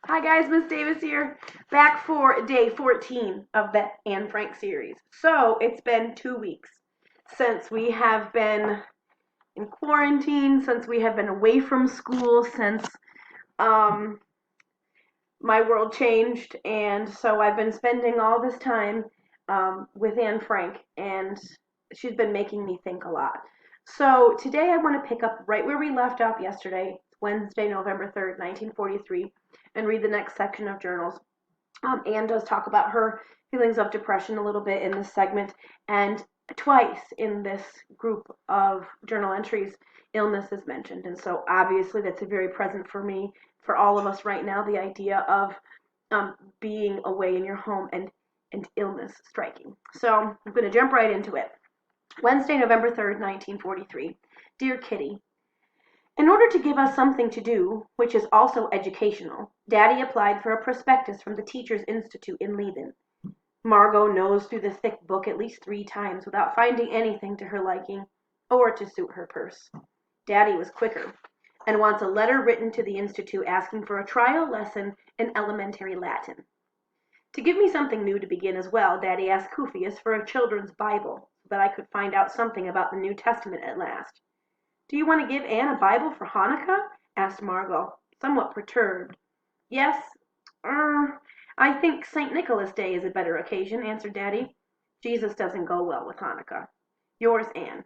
Hi guys, Miss Davis here, back for day 14 of the Anne Frank series. So it's been 2 weeks since we have been in quarantine, since we have been away from school, since um, my world changed, and so I've been spending all this time with Anne Frank, and she's been making me think a lot. So today I want to pick up right where we left off yesterday, Wednesday, November 3rd, 1943, and read the next section of journals. Anne does talk about her feelings of depression a little bit in this segment, and twice in this group of journal entries, illness is mentioned. And so obviously that's very present for me, for all of us right now, the idea of being away in your home and illness striking. So I'm going to jump right into it. Wednesday, November 3rd, 1943. Dear Kitty, in order to give us something to do, which is also educational, Daddy applied for a prospectus from the Teachers' Institute in Leiden. Margot nosed through the thick book at least 3 times without finding anything to her liking or to suit her purse. Daddy was quicker and wants a letter written to the Institute asking for a trial lesson in elementary Latin. To give me something new to begin as well, Daddy asked Kufius for a children's Bible so that I could find out something about the New Testament at last. "Do you want to give Anne a Bible for Hanukkah?" asked Margot, somewhat perturbed. "Yes, I think St. Nicholas Day is a better occasion," answered Daddy. "Jesus doesn't go well with Hanukkah. Yours, Anne."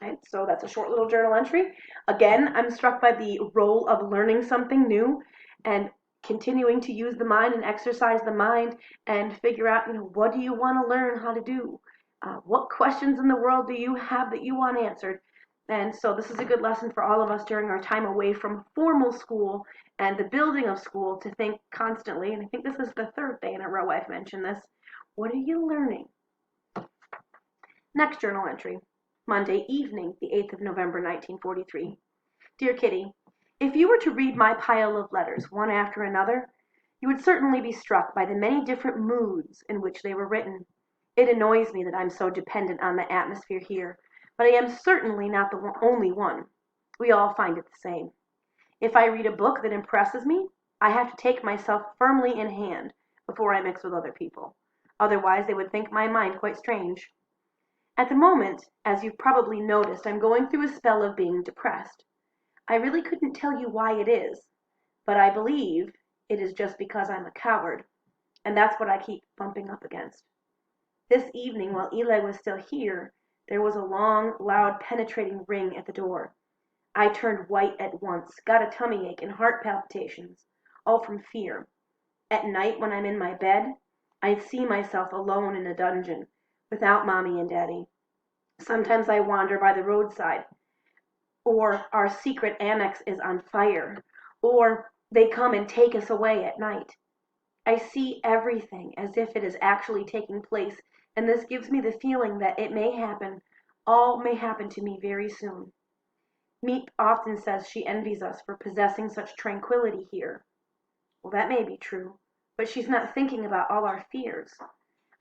Right, so that's a short little journal entry. Again, I'm struck by the role of learning something new and continuing to use the mind and exercise the mind and figure out, what do you want to learn how to do? What questions in the world do you have that you want answered? And so this is a good lesson for all of us during our time away from formal school and the building of school to think constantly, and I think this is the third day in a row I've mentioned this, what are you learning? Next journal entry. Monday evening, the 8th of November, 1943. Dear Kitty, if you were to read my pile of letters, one after another, you would certainly be struck by the many different moods in which they were written. It annoys me that I'm so dependent on the atmosphere here, but I am certainly not the only one. We all find it the same. If I read a book that impresses me, I have to take myself firmly in hand before I mix with other people. Otherwise, they would think my mind quite strange. At the moment, as you've probably noticed, I'm going through a spell of being depressed. I really couldn't tell you why it is, but I believe it is just because I'm a coward, and that's what I keep bumping up against. This evening, while Eli was still here, there was a long, loud, penetrating ring at the door. I turned white at once, got a tummy ache and heart palpitations, all from fear. At night, when I'm in my bed, I see myself alone in a dungeon, without Mommy and Daddy. Sometimes I wander by the roadside, or our secret annex is on fire, or they come and take us away at night. I see everything as if it is actually taking place, and this gives me the feeling that it may happen, all may happen to me very soon. Meep often says she envies us for possessing such tranquility here. Well, that may be true, but she's not thinking about all our fears.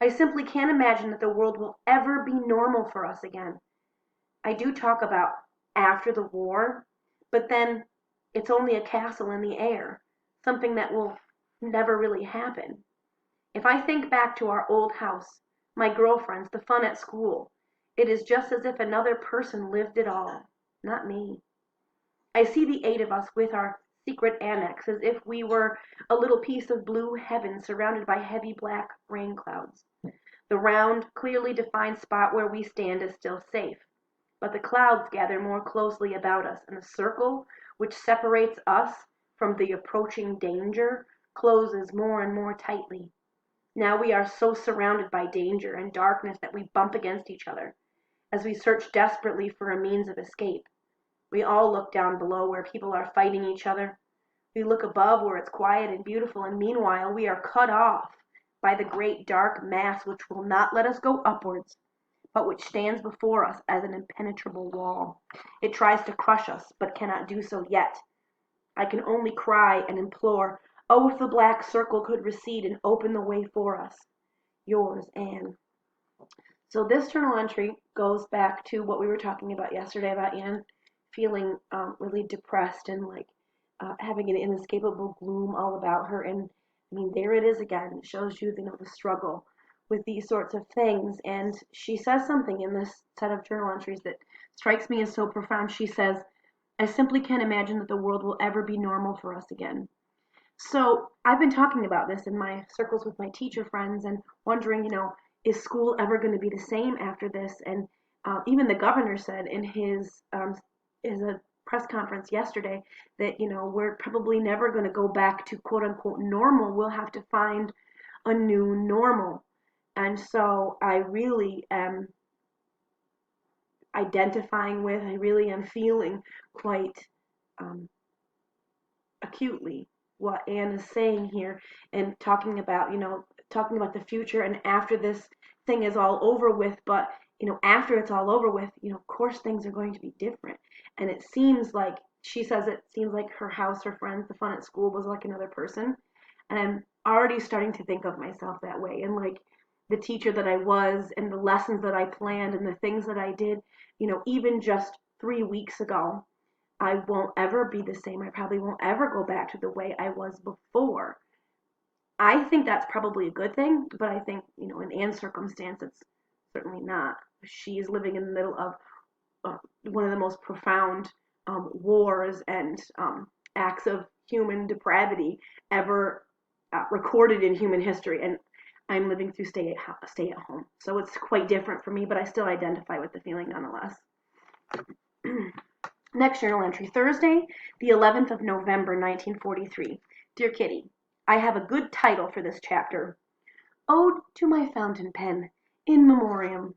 I simply can't imagine that the world will ever be normal for us again. I do talk about after the war, but then it's only a castle in the air, something that will never really happen. If I think back to our old house, my girlfriends, the fun at school, it is just as if another person lived it all, not me. I see the 8 of us with our secret annex as if we were a little piece of blue heaven surrounded by heavy black rain clouds. The round, clearly defined spot where we stand is still safe, but the clouds gather more closely about us, and the circle which separates us from the approaching danger closes more and more tightly. Now we are so surrounded by danger and darkness that we bump against each other as we search desperately for a means of escape. We all look down below where people are fighting each other. We look above where it's quiet and beautiful, and meanwhile we are cut off by the great dark mass which will not let us go upwards, but which stands before us as an impenetrable wall. It tries to crush us, but cannot do so yet. I can only cry and implore, oh, if the black circle could recede and open the way for us. Yours, Anne. So this journal entry goes back to what we were talking about yesterday about Anne feeling really depressed and like having an inescapable gloom all about her. And I mean, there it is again. It shows you, the struggle with these sorts of things. And she says something in this set of journal entries that strikes me as so profound. She says, "I simply can't imagine that the world will ever be normal for us again." So I've been talking about this in my circles with my teacher friends and wondering, is school ever going to be the same after this? And even the governor said in his press conference yesterday that we're probably never going to go back to quote unquote normal. We'll have to find a new normal. And so I really am identifying with, I really am feeling quite um, acutely what Anne is saying here and talking about the future and after this thing is all over with. But, after it's all over with, of course things are going to be different. And it seems like, she says it seems like her house, her friends, the fun at school was like another person. And I'm already starting to think of myself that way. And like the teacher that I was and the lessons that I planned and the things that I did, even just 3 weeks ago, I won't ever be the same. I probably won't ever go back to the way I was before. I think that's probably a good thing, but I think, in Anne's circumstance, it's certainly not. She is living in the middle of one of the most profound wars and acts of human depravity ever recorded in human history, and I'm living through stay at home. So it's quite different for me, but I still identify with the feeling nonetheless. Next journal entry, Thursday, the 11th of November, 1943. Dear Kitty, I have a good title for this chapter. Ode to my fountain pen, in memoriam.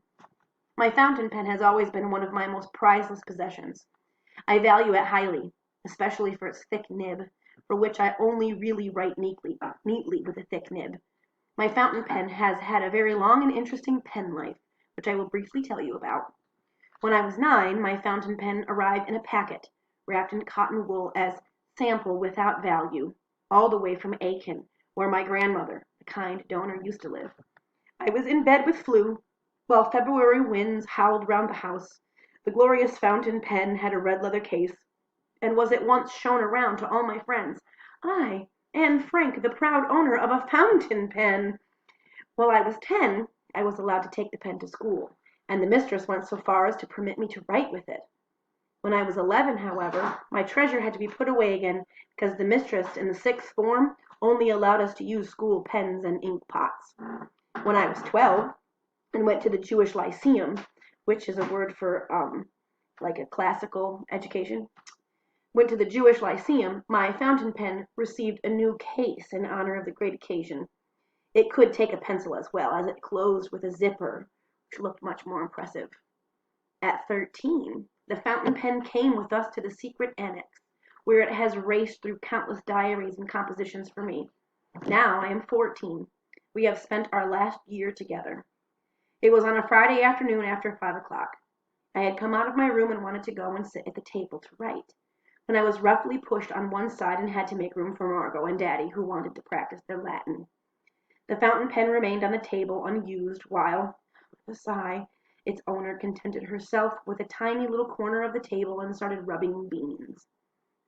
My fountain pen has always been one of my most priceless possessions. I value it highly, especially for its thick nib, for which I only really write neatly with a thick nib. My fountain pen has had a very long and interesting pen life, which I will briefly tell you about. When I was 9, my fountain pen arrived in a packet, wrapped in cotton wool as "sample without value," all the way from Aiken, where my grandmother, the kind donor, used to live. I was in bed with flu, while February winds howled round the house. The glorious fountain pen had a red leather case, and was at once shown around to all my friends. I, Anne Frank, the proud owner of a fountain pen! While I was 10, I was allowed to take the pen to school, and the mistress went so far as to permit me to write with it. When I was 11, however, my treasure had to be put away again, because the mistress in the 6th form only allowed us to use school pens and ink pots. When I was 12, and went to the Jewish Lyceum, which is a word for like a classical education, went to the Jewish Lyceum, my fountain pen received a new case in honor of the great occasion. It could take a pencil as well, as it closed with a zipper, which looked much more impressive. At 13, the fountain pen came with us to the secret annex, where it has raced through countless diaries and compositions for me. Now I am 14. We have spent our last year together. It was on a Friday afternoon after 5 o'clock. I had come out of my room and wanted to go and sit at the table to write, when I was roughly pushed on one side and had to make room for Margot and Daddy, who wanted to practice their Latin. The fountain pen remained on the table unused while, with a sigh, its owner contented herself with a tiny little corner of the table and started rubbing beans.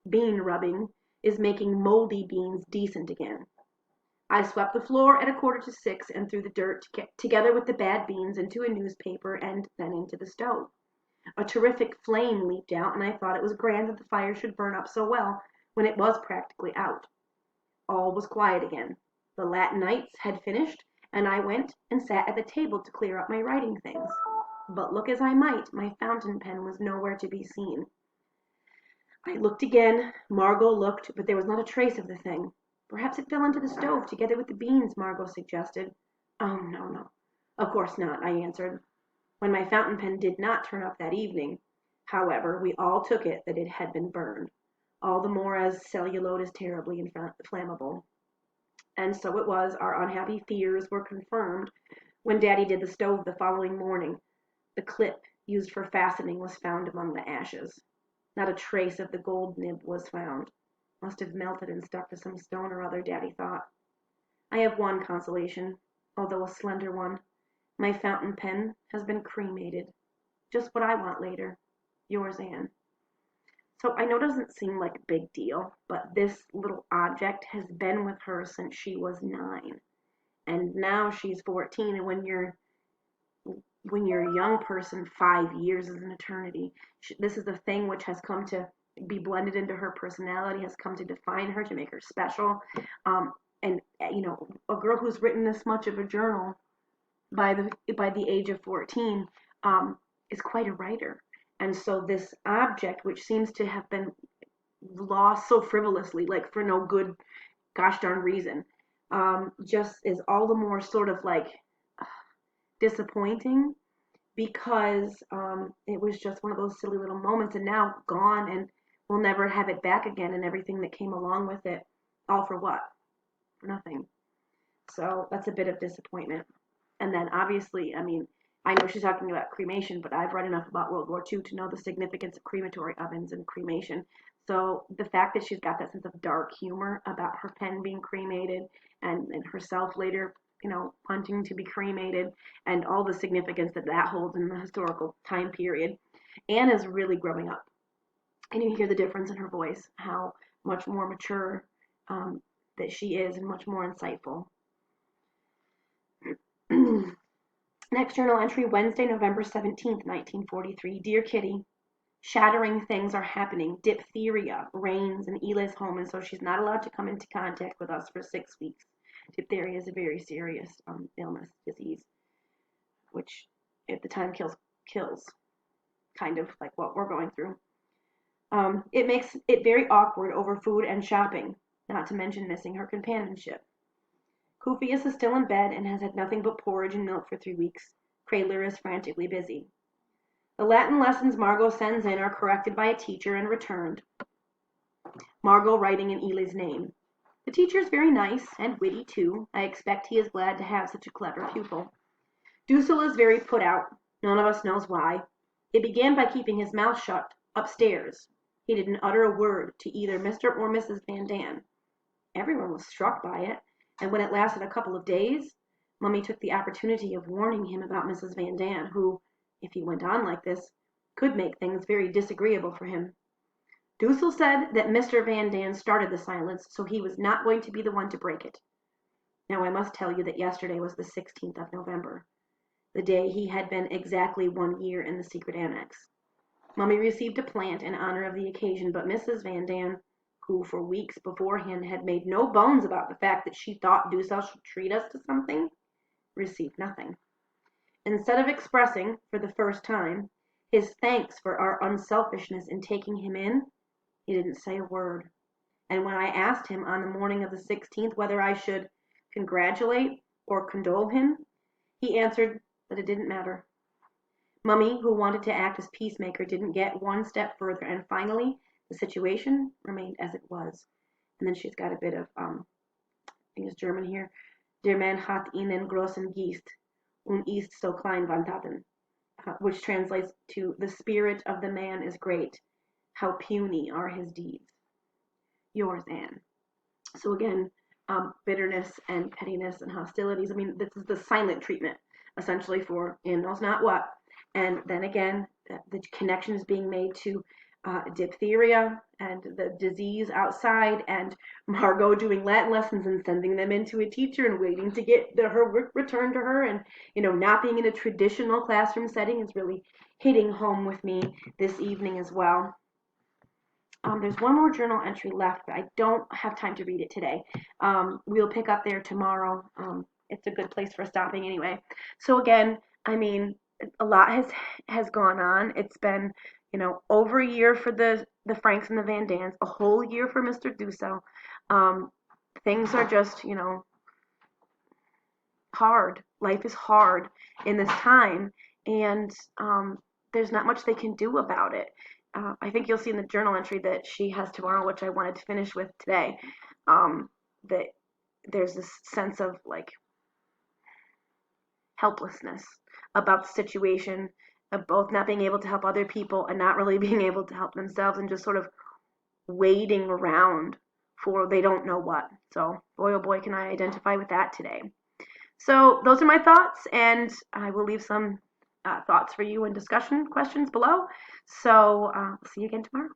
Bean rubbing is making moldy beans decent again. I swept the floor at 5:45 and threw the dirt, together with the bad beans, into a newspaper and then into the stove. A terrific flame leaped out, and I thought it was grand that the fire should burn up so well when it was practically out. All was quiet again. The Latinites had finished, and I went and sat at the table to clear up my writing things. But look as I might, my fountain pen was nowhere to be seen. I looked again, Margot looked, but there was not a trace of the thing. Perhaps it fell into the stove together with the beans, Margot suggested. Oh, no. Of course not, I answered. When my fountain pen did not turn up that evening, however, we all took it that it had been burned, all the more as celluloid is terribly inflammable. And so it was, our unhappy fears were confirmed when Daddy did the stove the following morning. The clip used for fastening was found among the ashes. Not a trace of the gold nib was found. Must have melted and stuck to some stone or other, Daddy thought. I have one consolation, although a slender one. My fountain pen has been cremated. Just what I want later. Yours, Anne. So I know it doesn't seem like a big deal, but this little object has been with her since she was 9. And now she's 14. And when you're a young person, 5 years is an eternity. This is the thing which has come to be blended into her personality, has come to define her, to make her special. And a girl who's written this much of a journal by the age of 14 is quite a writer. And so this object, which seems to have been lost so frivolously, like for no good gosh darn reason, just is all the more sort of like disappointing, because it was just one of those silly little moments, and now gone, and we'll never have it back again, and everything that came along with it. All for what? For nothing. So that's a bit of disappointment. And then obviously, I mean, I know she's talking about cremation, but I've read enough about World War II to know the significance of crematory ovens and cremation. So the fact that she's got that sense of dark humor about her pen being cremated, and herself later, wanting to be cremated, and all the significance that that holds in the historical time period. Anne is really growing up. And you hear the difference in her voice, how much more mature that she is, and much more insightful. Next journal entry, Wednesday, November 17th, 1943. Dear Kitty, shattering things are happening. Diphtheria reigns in Eli's home, and so she's not allowed to come into contact with us for 6 weeks. Diphtheria is a very serious disease, which at the time kills, kind of like what we're going through. It makes it very awkward over food and shopping, not to mention missing her companionship. Kufius is still in bed and has had nothing but porridge and milk for 3 weeks. Cradler is frantically busy. The Latin lessons Margot sends in are corrected by a teacher and returned. Margot writing in Eli's name. The teacher is very nice, and witty too. I expect he is glad to have such a clever pupil. Dussel is very put out. None of us knows why. It began by keeping his mouth shut upstairs. He didn't utter a word to either Mr. or Mrs. Van Daan. Everyone was struck by it, and when it lasted a couple of days, Mummy took the opportunity of warning him about Mrs. Van Daan, who, if he went on like this, could make things very disagreeable for him. Dussel said that Mr. Van Daan started the silence, so he was not going to be the one to break it. Now I must tell you that yesterday was the 16th of November, the day he had been exactly 1 year in the secret annex. Mummy received a plant in honor of the occasion, but Mrs. Van Daan, who for weeks beforehand had made no bones about the fact that she thought Dussel should treat us to something, received nothing. Instead of expressing, for the first time, his thanks for our unselfishness in taking him in, he didn't say a word. And when I asked him on the morning of the 16th whether I should congratulate or condole him, he answered that it didn't matter. Mummy, who wanted to act as peacemaker, didn't get one step further, and finally the situation remained as it was. And then she's got a bit of, I think it's German here. Der Mann hat ihnen großen Geist und ist so klein vantaten, which translates to, the spirit of the man is great, how puny are his deeds. Yours, Anne. So again, bitterness and pettiness and hostilities. I mean, this is the silent treatment, essentially, for Anne knows not what. And then again, the connection is being made to diphtheria and the disease outside, and Margot doing Latin lessons and sending them into a teacher and waiting to get her work returned to her, and not being in a traditional classroom setting is really hitting home with me this evening as well. There's one more journal entry left, but I don't have time to read it today. We'll pick up there tomorrow. It's a good place for stopping anyway. So again, I mean, a lot has gone on. It's been, over a year for the Franks and the Van Daans, a whole year for Mr. Dussel. Things are just, hard. Life is hard in this time, and there's not much they can do about it. I think you'll see in the journal entry that she has tomorrow, which I wanted to finish with today, that there's this sense of like helplessness about the situation, of both not being able to help other people and not really being able to help themselves, and just sort of waiting around for they don't know what. So boy, oh boy, can I identify with that today. So those are my thoughts, and I will leave some thoughts for you and discussion questions below. So see you again tomorrow.